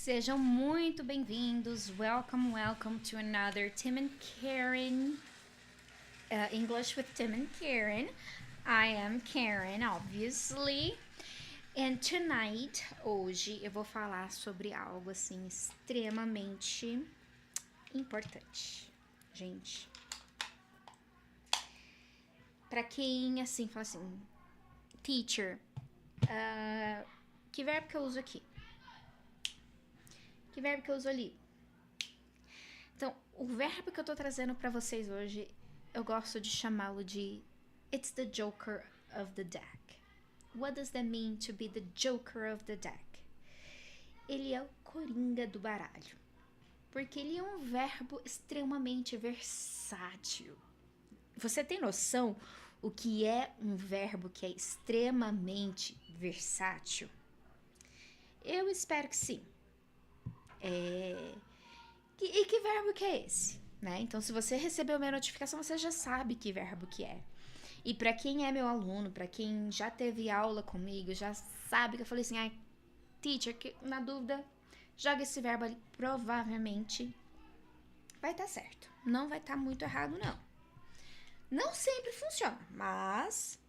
Sejam muito bem-vindos. Welcome to another Tim and Karen English with Tim and Karen. I am Karen, obviously. And tonight, hoje, eu vou falar sobre algo assim extremamente importante. Gente, para quem assim fala assim, teacher, que verbo que eu uso aqui? Que verbo que eu uso ali? Então, o verbo que eu tô trazendo para vocês hoje, eu gosto de chamá-lo de It's the Joker of the deck. What does that mean to be the Joker of the deck? Ele é o coringa do baralho. Porque ele é um verbo extremamente versátil. Você tem noção o que é um verbo que é extremamente versátil? Eu espero que sim. E que verbo que é esse? Né? Então, se você recebeu minha notificação, você já sabe que verbo que é. E para quem é meu aluno, para quem já teve aula comigo, já sabe que eu falei assim, ai, teacher, que, na dúvida, joga esse verbo ali, provavelmente vai estar certo. Não vai estar muito errado, não. Não sempre funciona, mas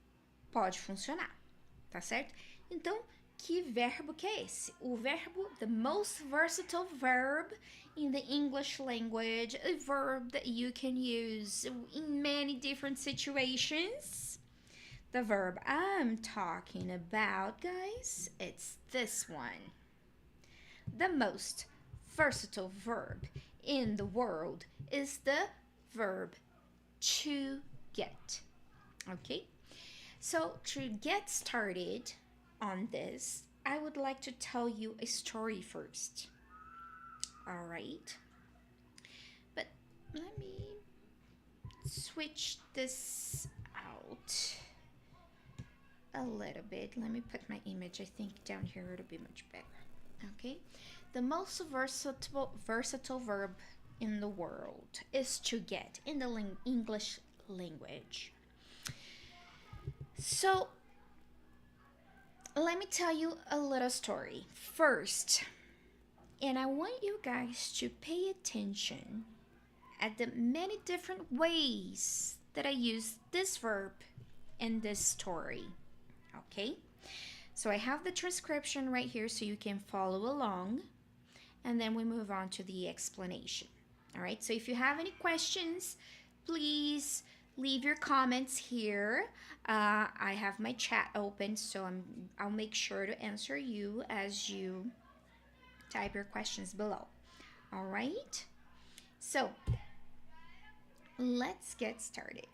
pode funcionar, tá certo? Então, que verbo que é esse? O verbo, the most versatile verb in the English language, a verb that you can use in many different situations. The verb I'm talking about, guys, it's this one. The most versatile verb in the world is the verb to get. Okay? So, to get started on this, I would like to tell you a story first. All right? But let me switch this out a little bit. Let me put my image, I think, down here. It'll be much better. Okay? The most versatile verb in the world is to get in the English language. So, let me tell you a little story first. And I want you guys to pay attention at the many different ways that I use this verb in this story. Okay? So I have the transcription right here so you can follow along. And then we move on to the explanation. All right? So if you have any questions, please leave your comments here. I have my chat open, so I'll make sure to answer you as you type your questions below. All right? So, let's get started.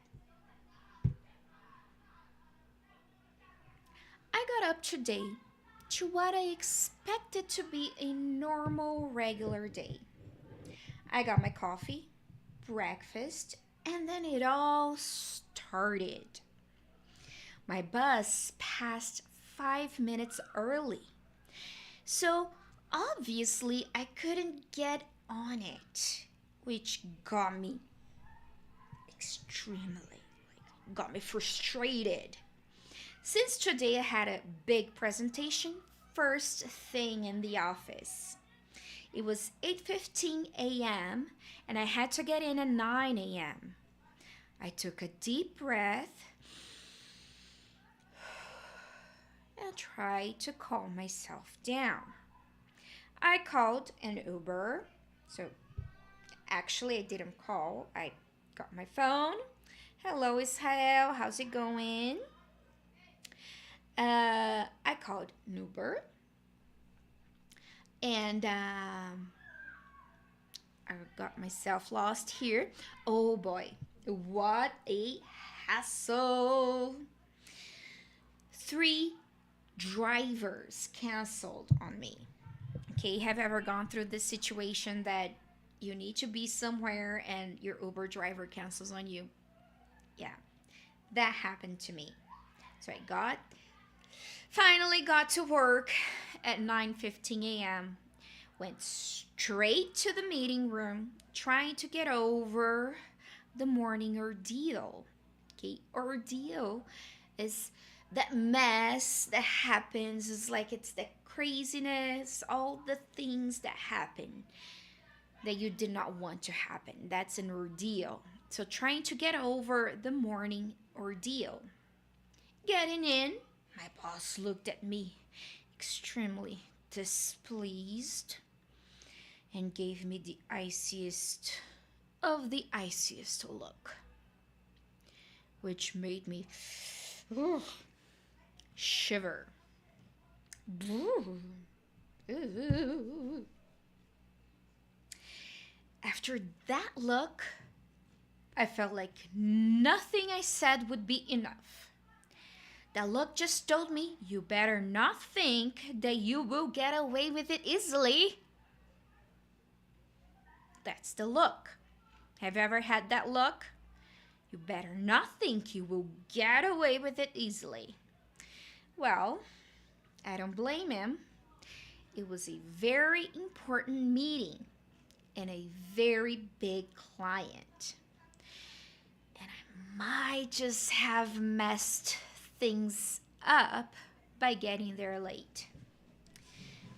I got up today to what I expected to be a normal, regular day. I got my coffee, breakfast, and then it all started. My bus passed 5 minutes early. So obviously I couldn't get on it, which got me got me frustrated. Since today I had a big presentation first thing in the office. It was 8:15 a.m. and I had to get in at 9 a.m. I took a deep breath and tried to calm myself down. I called an Uber. So actually I didn't call. I got my phone. Hello Israel, how's it going? I called an Uber. And I got myself lost here. Oh boy, what a hassle. 3 drivers canceled on me. Okay, have you ever gone through this situation that you need to be somewhere and your Uber driver cancels on you? Yeah, that happened to me. So I finally got to work at 9:15 a.m. Went straight to the meeting room, trying to get over the morning ordeal. Okay, ordeal is that mess that happens. It's like it's the craziness, all the things that happen that you did not want to happen. That's an ordeal. So trying to get over the morning ordeal. Getting in, my boss looked at me extremely displeased and gave me the iciest of the iciest look, which made me shiver. After that look, I felt like nothing I said would be enough. That look just told me, you better not think that you will get away with it easily. That's the look. Have you ever had that look? You better not think you will get away with it easily. Well, I don't blame him. It was a very important meeting and a very big client. And I might just have messed things up by getting there late.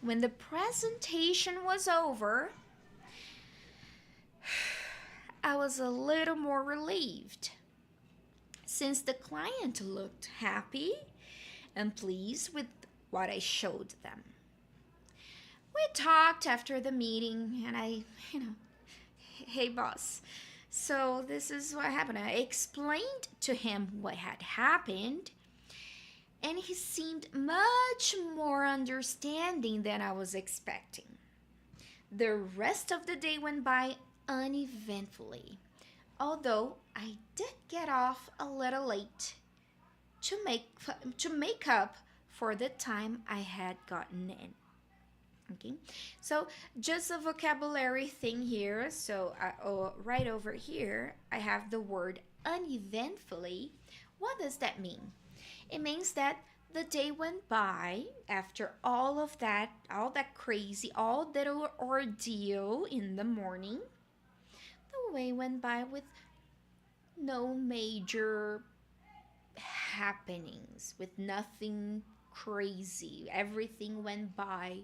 When the presentation was over, I was a little more relieved since the client looked happy and pleased with what I showed them. We talked after the meeting and I, hey boss, so this is what happened. I explained to him what had happened and he seemed much more understanding than I was expecting. The rest of the day went by uneventfully, although I did get off a little late to make up for the time I had gotten in. Okay, so just a vocabulary thing here. So right over here, I have the word uneventfully. What does that mean? It means that the day went by after all that crazy, all that ordeal in the morning. The way went by with no major happenings, with nothing crazy. Everything went by.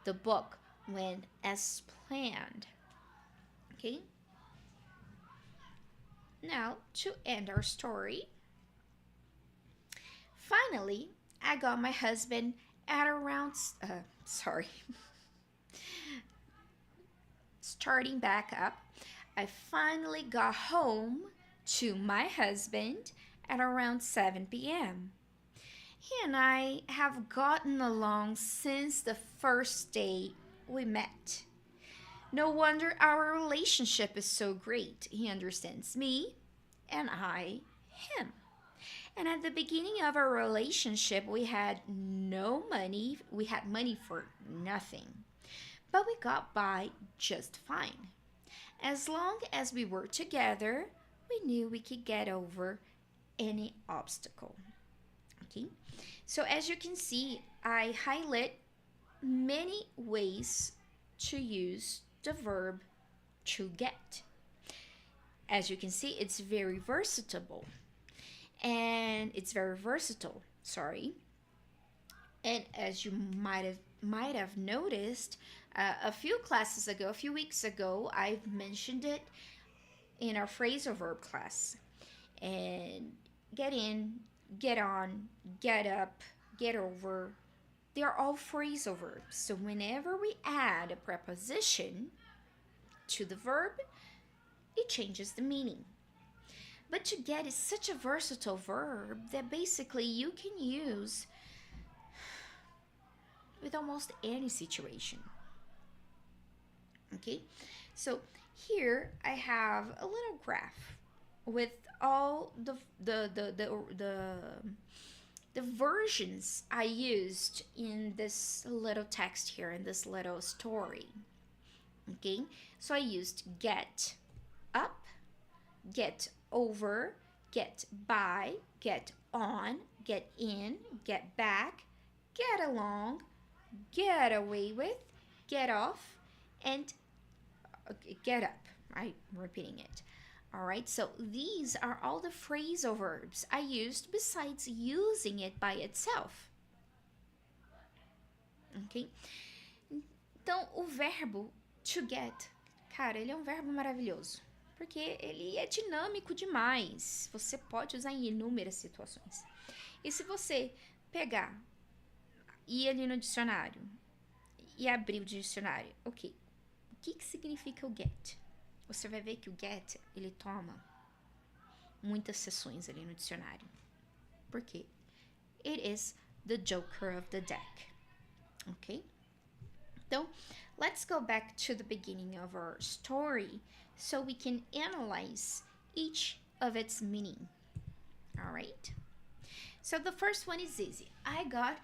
The book went as planned. Okay? Now, to end our story, finally, I got my husband at around, starting back up, I finally got home to my husband at around 7 p.m. He and I have gotten along since the first day we met. No wonder our relationship is so great. He understands me and I him. And at the beginning of our relationship, we had no money. We had money for nothing. But we got by just fine. As long as we were together, we knew we could get over any obstacle. Okay? So as you can see, I highlight many ways to use the verb to get. As you can see, it's very versatile. And And as you might have noticed, a few weeks ago, I've mentioned it in our phrasal verb class. And get in, get on, get up, get over, they're all phrasal verbs. So whenever we add a preposition to the verb, it changes the meaning. But to get is such a versatile verb that basically you can use with almost any situation. Okay, so here I have a little graph with all the versions I used in this little text here, in this little story. Okay, so I used get up, get over, get by, get on, get in, get back, get along, get away with, get off, and get up. I'm repeating it. All right, so these are all the phrasal verbs I used besides using it by itself. ok? Então, o verbo to get, cara, ele é um verbo maravilhoso, porque ele é dinâmico demais. Você pode usar em inúmeras situações. E se você pegar, ir ali no dicionário e abrir o dicionário, ok, o que significa o get? Você vai ver que o get, ele toma muitas sessões ali no dicionário. Por quê? It is the joker of the deck. Ok? Então, let's go back to the beginning of our story so we can analyze each of its meaning. All right? So the first one is easy. I got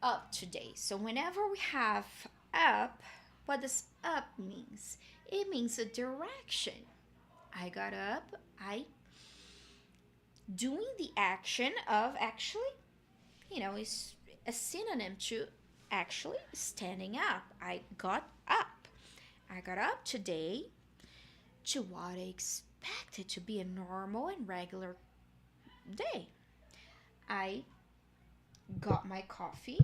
up today. So whenever we have up, what does up means? It means a direction. I got up. I doing the action of actually, is a synonym to actually standing up. I got up. I got up today to what I expected to be a normal and regular day. I got my coffee.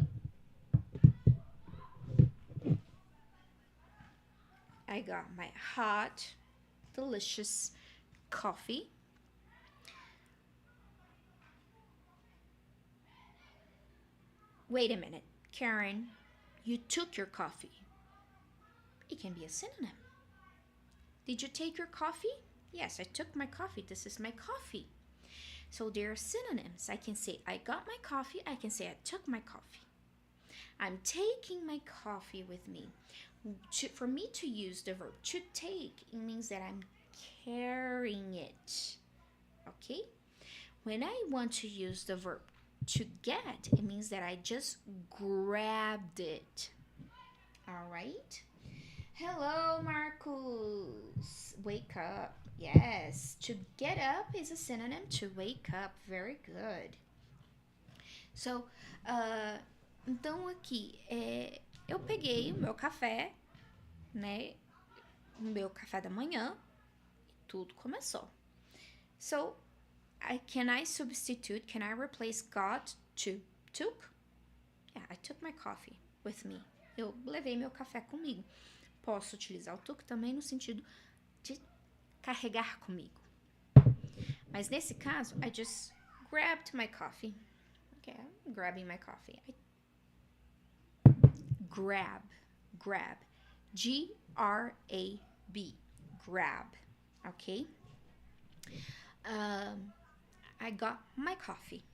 I got my hot, delicious coffee. Wait a minute, Karen, you took your coffee. It can be a synonym. Did you take your coffee? Yes, I took my coffee. This is my coffee. So there are synonyms. I can say I got my coffee. I can say I took my coffee. I'm taking my coffee with me. For me to use the verb to take, it means that I'm carrying it. Okay? When I want to use the verb to get, it means that I just grabbed it. All right? Hello, Marcus. Wake up. Yes. To get up is a synonym to wake up. Very good. So, então aqui, eu peguei o meu café, né? O meu café da manhã. E tudo começou. So, can I substitute? Can I replace got to took? Yeah, I took my coffee with me. Eu levei meu café comigo. Posso utilizar o took também no sentido de carregar comigo. Mas nesse caso, I just grabbed my coffee. Okay, I'm grabbing my coffee. Grab. G-R-A-B. Grab. Okay? I got my coffee.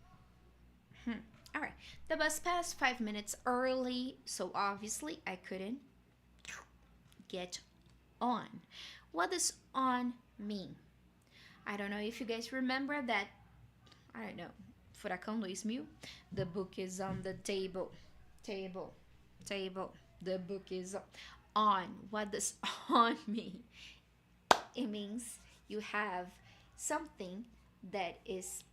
All right. The bus passed 5 minutes early, so obviously I couldn't get on. What does on mean? I don't know if you guys remember that, I don't know, Furacão 2000, the book is on the table. The book is on. What does on mean? It means you have something that is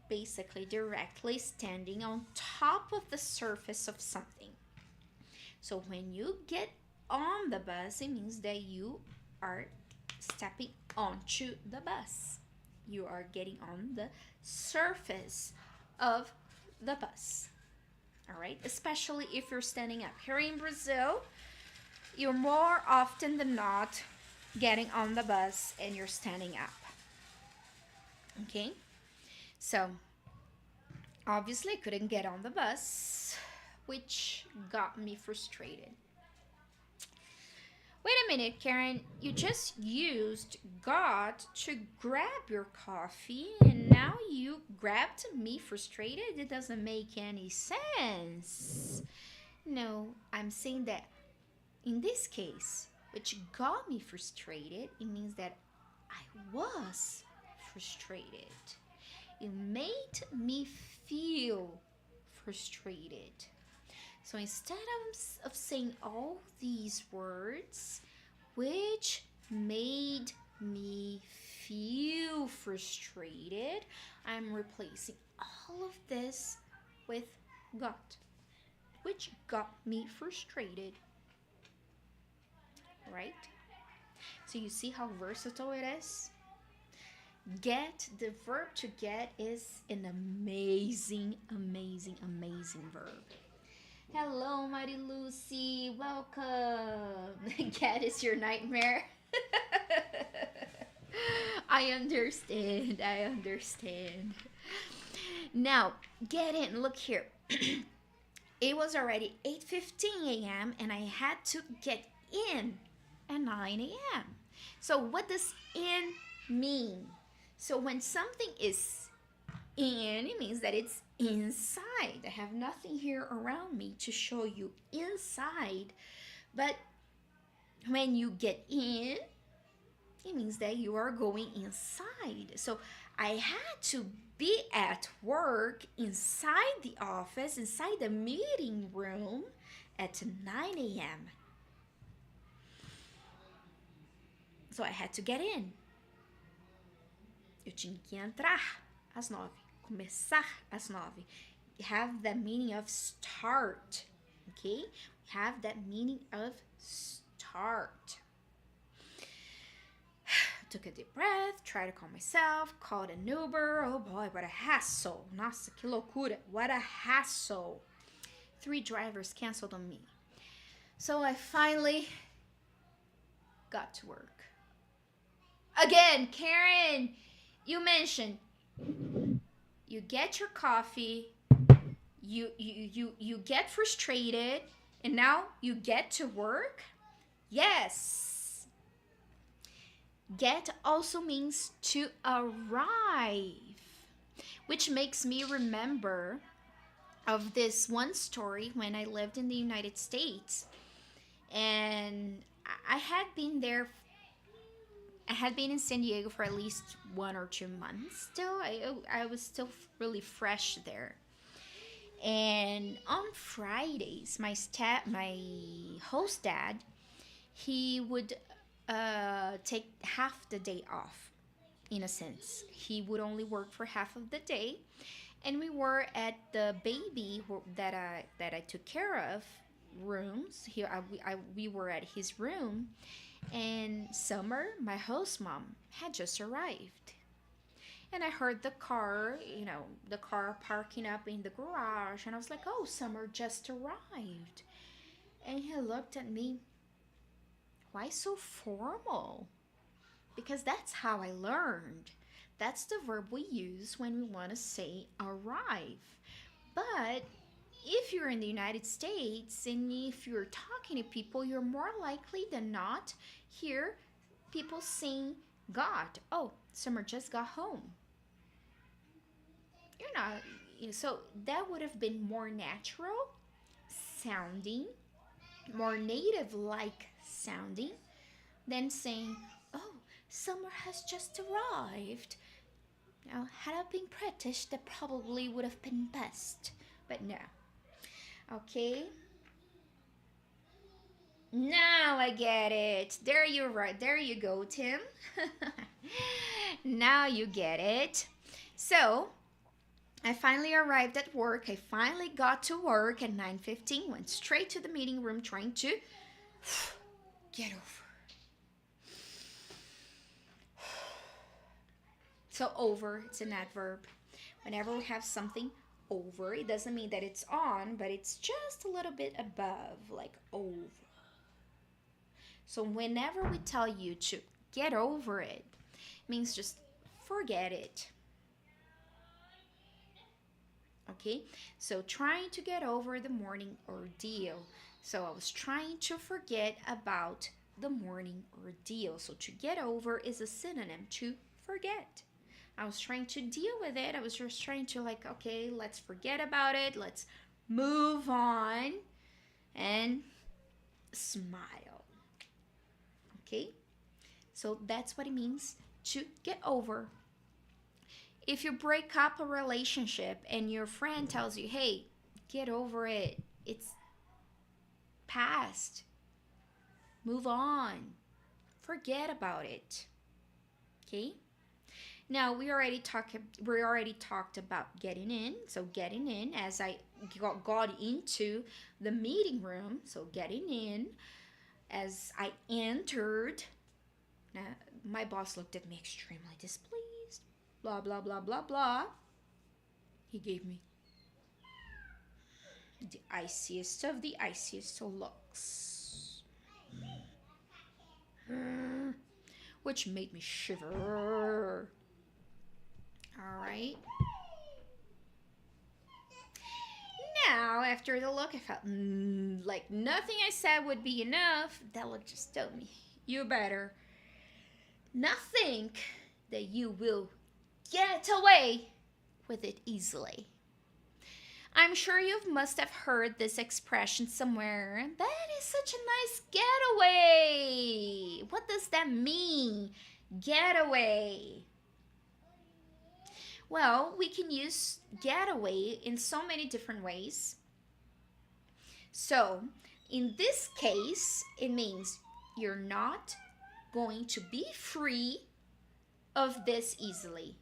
basically directly standing on top of the surface of something. So when you get on the bus, it means that you are stepping onto the bus. You are getting on the surface of the bus. All right, especially if you're standing up. Here in Brazil, you're more often than not getting on the bus and you're standing up. Okay, so obviously I couldn't get on the bus, which got me frustrated. Wait a minute, Karen, you just used got to grab your coffee and now you grabbed me frustrated? It doesn't make any sense. No, I'm saying that in this case, which got me frustrated, it means that I was frustrated. It made me feel frustrated. So instead of saying all these words, which made me feel frustrated, I'm replacing all of this with got, which got me frustrated. Right? So you see how versatile it is? Get, the verb to get is an amazing verb. Hello, Mighty Lucy. Welcome. Cat is your nightmare. I understand. I understand. Now, get in. Look here. It was already 8:15 a.m. and I had to get in at 9 a.m. So what does in mean? So when something is in, it means that it's inside. I have nothing here around me to show you inside. But when you get in, it means that you are going inside. So I had to be at work inside the office, inside the meeting room at 9 a.m. So I had to get in. Eu tinha que entrar às 9, começar às 9. Have the meaning of start, okay? Have that meaning of start. Took a deep breath, tried to calm myself, called an Uber. Oh boy, what a hassle. Nossa, que loucura. What a hassle. 3 drivers canceled on me. So I finally got to work. Again, Karen, you mentioned you get your coffee, you get frustrated, and now you get to work? Yes. Get also means to arrive, which makes me remember of this one story when I lived in the United States. And I had been there. I had been in San Diego for at least 1 or 2 months still. I was still really fresh there. And on Fridays, my host dad, he would take half the day off, in a sense. He would only work for half of the day. And we were at the baby that I took care of rooms. We were at his room. And Summer, my host mom, had just arrived. And I heard the car parking up in the garage. And I was like, oh, Summer just arrived. And he looked at me, why so formal? Because that's how I learned. That's the verb we use when we want to say arrive. But if you're in the United States and if you're talking to people, you're more likely than not hear people saying got. Oh, Summer just got home. You're not, so that would have been more natural sounding, more native like sounding than saying, oh, Summer has just arrived. Now, had I been British, that probably would have been best. But no. Okay. Now I get it. There you go, Tim. Now you get it. So, I finally arrived at work. I finally got to work at 9:15. Went straight to the meeting room trying to get over. So over, it's an adverb. Whenever we have something over, it doesn't mean that it's on, but it's just a little bit above, like over. So whenever we tell you to get over it, it means just forget it. Okay, so trying to get over the morning ordeal. So I was trying to forget about the morning ordeal. So to get over is a synonym to forget. I was trying to deal with it. I was just trying to okay, let's forget about it. Let's move on and smile. Okay? So that's what it means to get over. If you break up a relationship and your friend tells you, hey, get over it. It's past. Move on. Forget about it. Okay? Now we already talked about getting in. So getting in as I got into the meeting room. So getting in as I entered. Now my boss looked at me extremely displeased. Blah blah blah blah blah. He gave me The iciest of the iciest looks. Which made me shiver. Alright. Now, after the look, I felt like nothing I said would be enough. That look just told me, you better not think that you will get away with it easily. I'm sure you must have heard this expression somewhere. That is such a nice getaway. What does that mean? Getaway. Well, we can use getaway in so many different ways. So, in this case, it means you're not going to be free of this easily.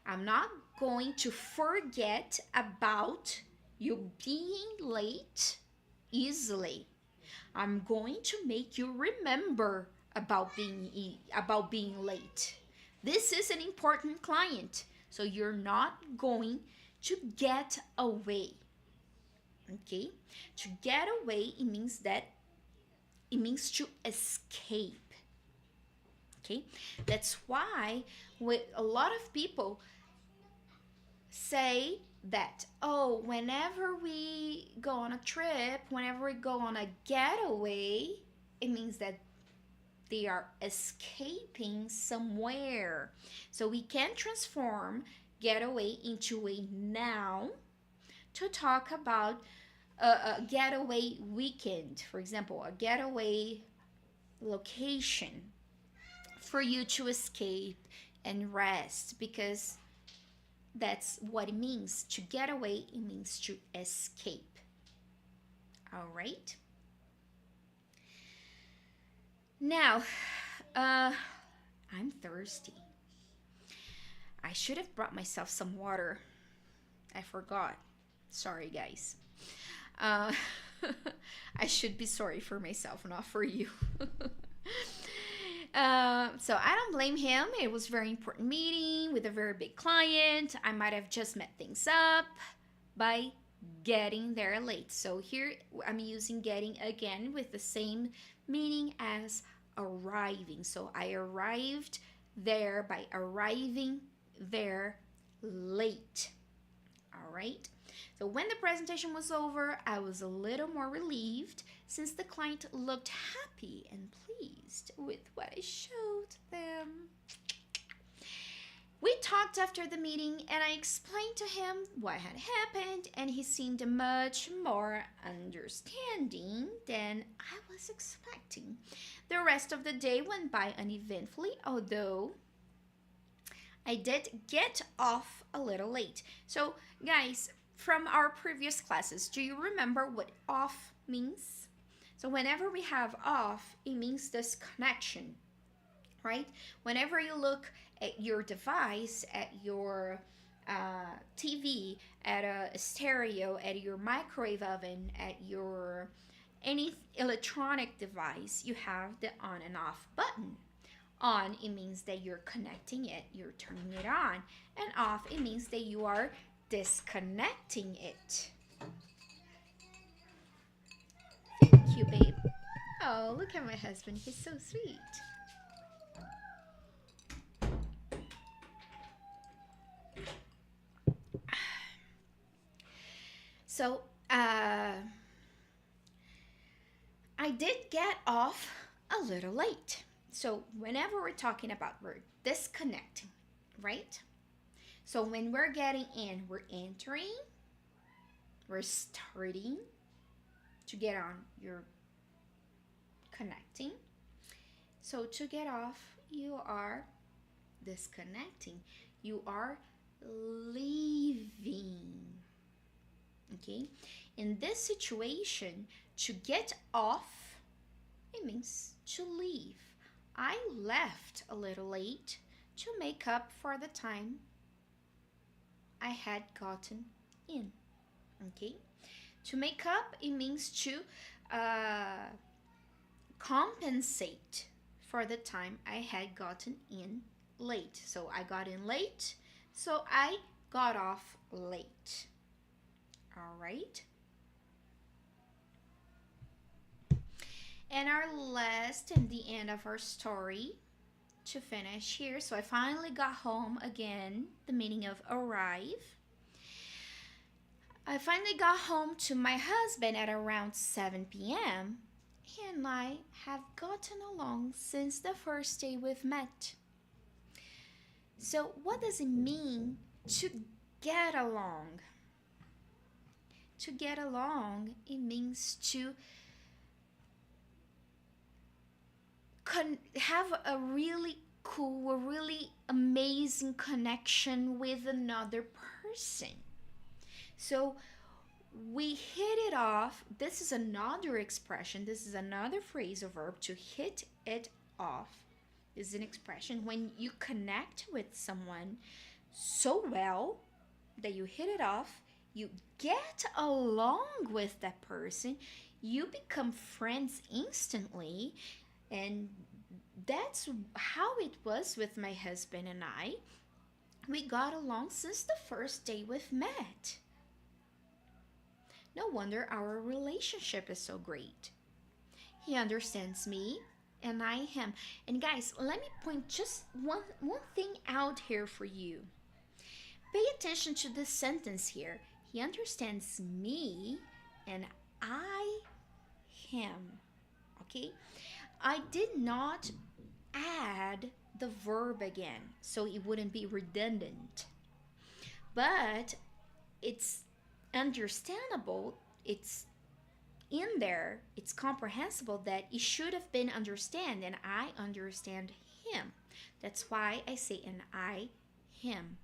I'm not going to forget about you being late easily. I'm going to make you remember about being late. This is an important client, so you're not going to get away. Okay? To get away, it means to escape. Okay? That's why a lot of people say that, oh, whenever we go on a trip, whenever we go on a getaway, it means that they are escaping somewhere. So we can transform getaway into a noun to talk about a getaway weekend. For example, a getaway location for you to escape and rest, because that's what it means. To get away, it means to escape. All right. Now, I'm thirsty. I should have brought myself some water. I forgot. Sorry, guys. I should be sorry for myself, not for you. So I don't blame him. It was a very important meeting with a very big client. I might have just met things up by getting there late. So here I'm using getting again with the same meaning as arriving. So I arrived there by arriving there late. All right. So when the presentation was over, I was a little more relieved since the client looked happy and pleased with what I showed them. We talked after the meeting and I explained to him what had happened, and he seemed much more understanding than I was expecting. The rest of the day went by uneventfully, although I did get off a little late. So, guys, from our previous classes, do you remember what off means? So whenever we have off, it means disconnection, right? Whenever you look at your device, at your TV, at a stereo, at your microwave oven, at your any electronic device, you have the on and off button. On, it means that you're connecting it, you're turning it on. And off, it means that you are disconnecting it. Thank you, babe. Oh, look at my husband. He's so sweet. So, I did get off a little late. So, whenever we're talking about, we're disconnecting, right? So when we're getting in, we're entering, we're starting to get on, you're connecting. So to get off, you are disconnecting. You are leaving. Okay? In this situation, to get off, it means to leave. I left a little late to make up for the time I had gotten in. Okay? To make up, it means to compensate for the time I had gotten in late. So I got in late, so I got off late. All right? And our last and the end of our story to finish here. So I finally got home again, the meaning of arrive. I finally got home to my husband at around 7 p.m. He and I have gotten along since the first day we've met. So, what does it mean to get along? To get along, it means to have a really cool, a really amazing connection with another person. So we hit it off. This is another expression. This is another phrasal verb, to hit it off. This is an expression when you connect with someone so well that you hit it off, you get along with that person, you become friends instantly. And that's how it was with my husband and I. We got along since the first day we've met. No wonder our relationship is so great. He understands me and I him. And guys, let me point just one thing out here for you. Pay attention to this sentence here. He understands me and I him. Okay? I did not add the verb again, so it wouldn't be redundant. But it's understandable, it's in there, it's comprehensible that it should have been understand, and I understand him. That's why I say and I him.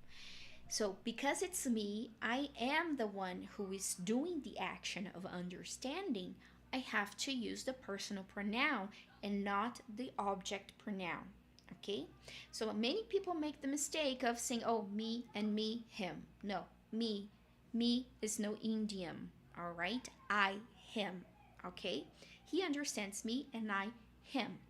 So because it's me, I am the one who is doing the action of understanding. I have to use the personal pronoun and not the object pronoun. Okay? So many people make the mistake of saying, oh, me and me, him. No, me. Me is no idiom. All right? I, him. Okay? He understands me and I, him.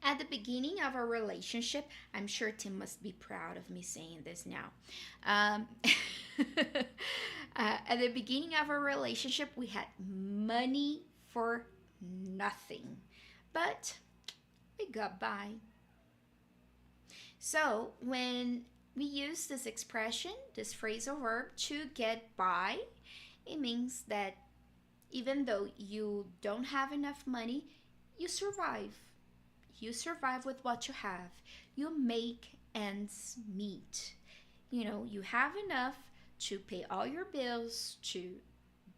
At the beginning of our relationship, I'm sure Tim must be proud of me saying this now. At the beginning of our relationship, we had money for nothing, but we got by. So when we use this expression, this phrasal verb, to get by, it means that even though you don't have enough money, you survive. You survive with what you have. You make ends meet. You know, you have enough to pay all your bills, to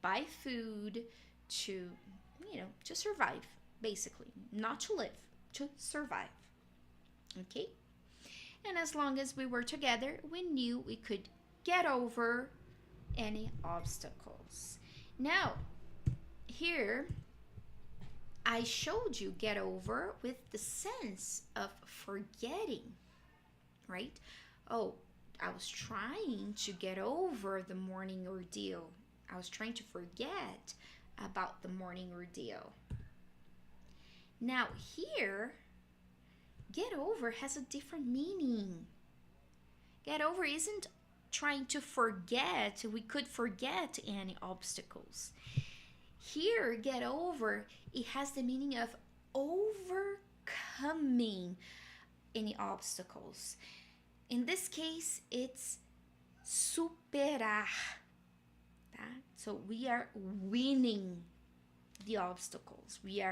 buy food, to, to survive, basically. Not to live, to survive. Okay? And as long as we were together, we knew we could get over any obstacles. Now, here, I showed you get over with the sense of forgetting, right? Oh, I was trying to get over the morning ordeal. I was trying to forget about the morning ordeal. Now here, get over has a different meaning. Get over isn't trying to forget. We could forget any obstacles. Here, get over, it has the meaning of overcoming any obstacles. In this case, it's superar. Tá? So we are winning the obstacles. We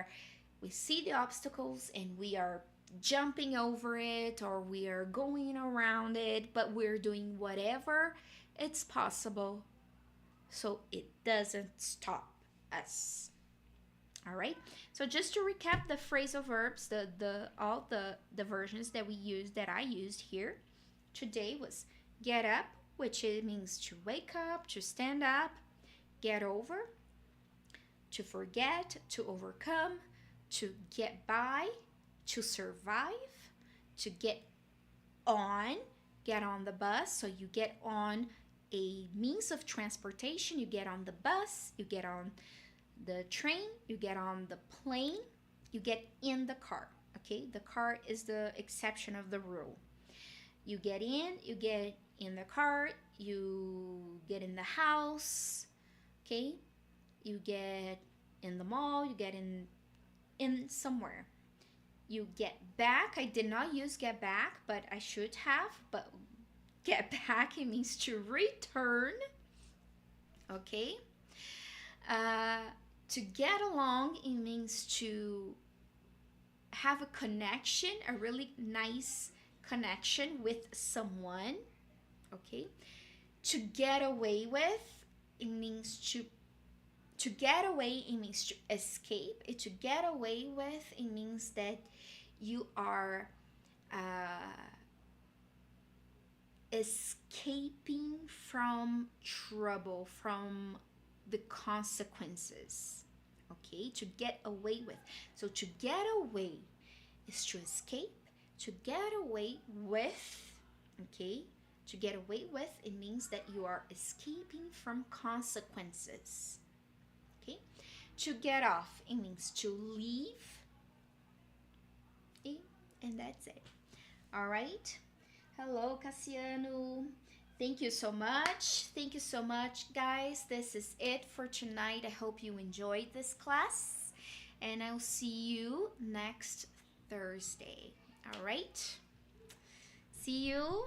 see the obstacles and we are jumping over it, or we are going around it, but we're doing whatever it's possible so it doesn't stop us. All right, so just to recap the phrasal verbs, all the versions that I used here today was get up, which it means to wake up, to stand up. Get over, to forget, to overcome, to get by, to survive, to get on the bus. So you get on a means of transportation, you get on the bus, you get on the train, you get on the plane, you get in the car. Okay, the car is the exception of the rule. You get in the car, you get in the house, okay, you get in the mall, you get in in somewhere. You get back. I did not use get back, but I should have. But get back, it means to return. Okay. To get along, it means to have a connection, a really nice connection with someone. Okay. To get away with, it means to get away, it means to escape. To get away with, it means that you are escaping from trouble, from the consequences. Okay, to get away with. So to get away is to escape. To get away with, okay, to get away with, it means that you are escaping from consequences. Okay, to get off, it means to leave. And that's it. All right. Hello, Cassiano. Thank you so much. Thank you so much, guys. This is it for tonight. I hope you enjoyed this class, and I'll see you next Thursday. All right. See you.